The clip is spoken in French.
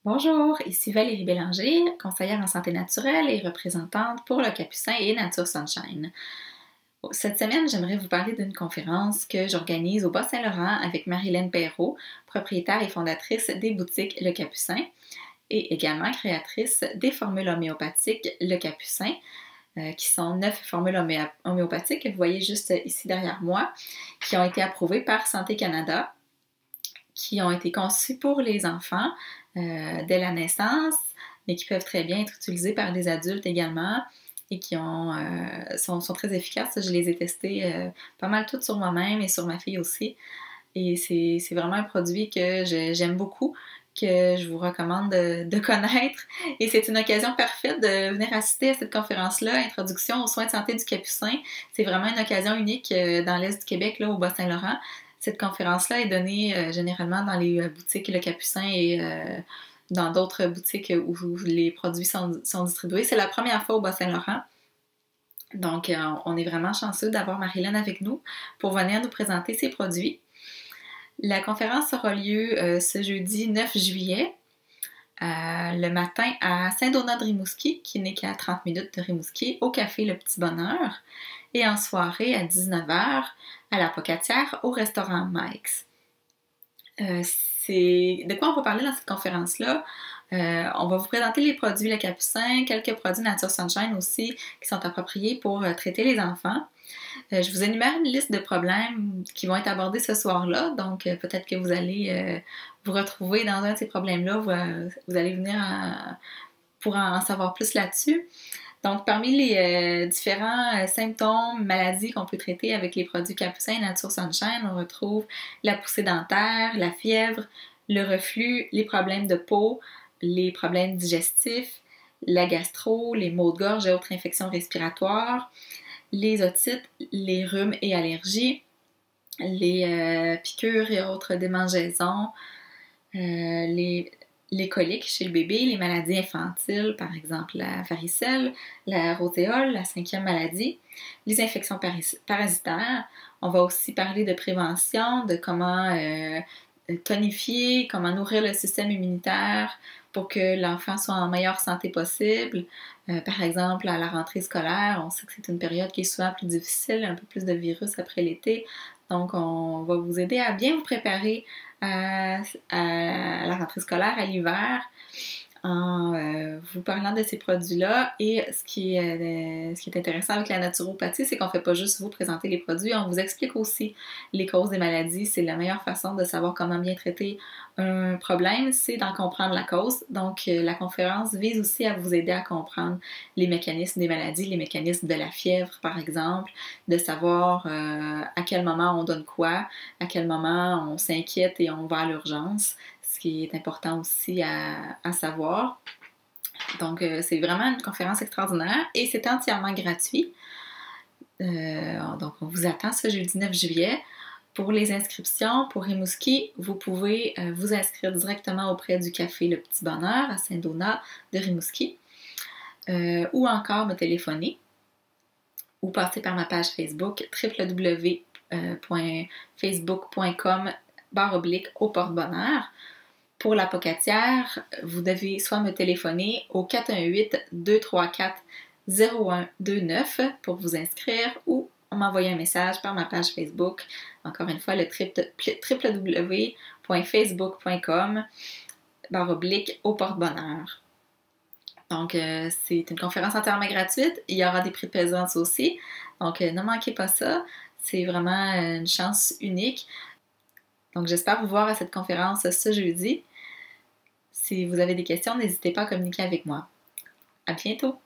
Bonjour, ici Valérie Bélanger, conseillère en santé naturelle et représentante pour le Capucin et Nature Sunshine. Cette semaine, j'aimerais vous parler d'une conférence que j'organise au Bas-Saint-Laurent avec Marilyn Perrault, propriétaire et fondatrice des boutiques Le Capucin et également créatrice des formules homéopathiques Le Capucin, qui sont 9 formules homéopathiques que vous voyez juste ici derrière moi, qui ont été approuvées par Santé Canada, qui ont été conçues pour les enfants dès la naissance, mais qui peuvent très bien être utilisées par des adultes également et qui sont très efficaces. Je les ai testées pas mal toutes sur moi-même et sur ma fille aussi. Et c'est vraiment un produit que j'aime beaucoup, que je vous recommande de connaître. Et c'est une occasion parfaite de venir assister à cette conférence-là, Introduction aux soins de santé du Capucin. C'est vraiment une occasion unique dans l'Est du Québec, là, au Bas-Saint-Laurent. Cette conférence-là est donnée généralement dans les boutiques Le Capucin et dans d'autres boutiques où les produits sont distribués. C'est la première fois au Bas-Saint-Laurent. Donc, on est vraiment chanceux d'avoir Marilyn avec nous pour venir nous présenter ses produits. La conférence aura lieu ce jeudi 9 juillet, le matin à Saint-Donat-de-Rimouski, qui n'est qu'à 30 minutes de Rimouski, au café Le Petit Bonheur, et en soirée à 19h à la Pocatière au restaurant Mike's. De quoi on va parler dans cette conférence-là? On va vous présenter les produits Le Capucin, quelques produits Nature Sunshine aussi qui sont appropriés pour traiter les enfants. Je vous énumère une liste de problèmes qui vont être abordés ce soir-là, donc peut-être que vous allez vous retrouver dans un de ces problèmes-là, vous allez venir pour en savoir plus là-dessus. Donc, parmi les différents symptômes, maladies qu'on peut traiter avec les produits Capucin et Nature Sunshine, on retrouve la poussée dentaire, la fièvre, le reflux, les problèmes de peau, les problèmes digestifs, la gastro, les maux de gorge et autres infections respiratoires, les otites, les rhumes et allergies, les piqûres et autres démangeaisons, les coliques chez le bébé, les maladies infantiles, par exemple la varicelle, la roséole, la 5e maladie, les infections parasitaires. On va aussi parler de prévention, de comment tonifier, comment nourrir le système immunitaire pour que l'enfant soit en meilleure santé possible. Par exemple, à la rentrée scolaire, on sait que c'est une période qui est souvent plus difficile, un peu plus de virus après l'été. Donc, on va vous aider à bien vous préparer à la rentrée scolaire, à l'hiver, en vous parlant de ces produits-là. Et ce qui est intéressant avec la naturopathie, c'est qu'on ne fait pas juste vous présenter les produits, on vous explique aussi les causes des maladies. C'est la meilleure façon de savoir comment bien traiter un problème, c'est d'en comprendre la cause. Donc, la conférence vise aussi à vous aider à comprendre les mécanismes des maladies, les mécanismes de la fièvre, par exemple, de savoir à quel moment on donne quoi, à quel moment on s'inquiète et on va à l'urgence, ce qui est important aussi à savoir. Donc, c'est vraiment une conférence extraordinaire et c'est entièrement gratuit. Donc, on vous attend ce jeudi 9 juillet. Pour les inscriptions, pour Rimouski, vous pouvez vous inscrire directement auprès du café Le Petit Bonheur à Saint-Donat de Rimouski ou encore me téléphoner ou passer par ma page Facebook www.facebook.com/au porte-bonheur. Pour la Pocatière, vous devez soit me téléphoner au 418-234-0129 pour vous inscrire ou m'envoyer un message par ma page Facebook. Encore une fois, le www.facebook.com/au porte-bonheur. Donc, c'est une conférence entièrement gratuite. Il y aura des prix de présence aussi. Donc, ne manquez pas ça. C'est vraiment une chance unique. Donc, j'espère vous voir à cette conférence ce jeudi. Si vous avez des questions, n'hésitez pas à communiquer avec moi. À bientôt!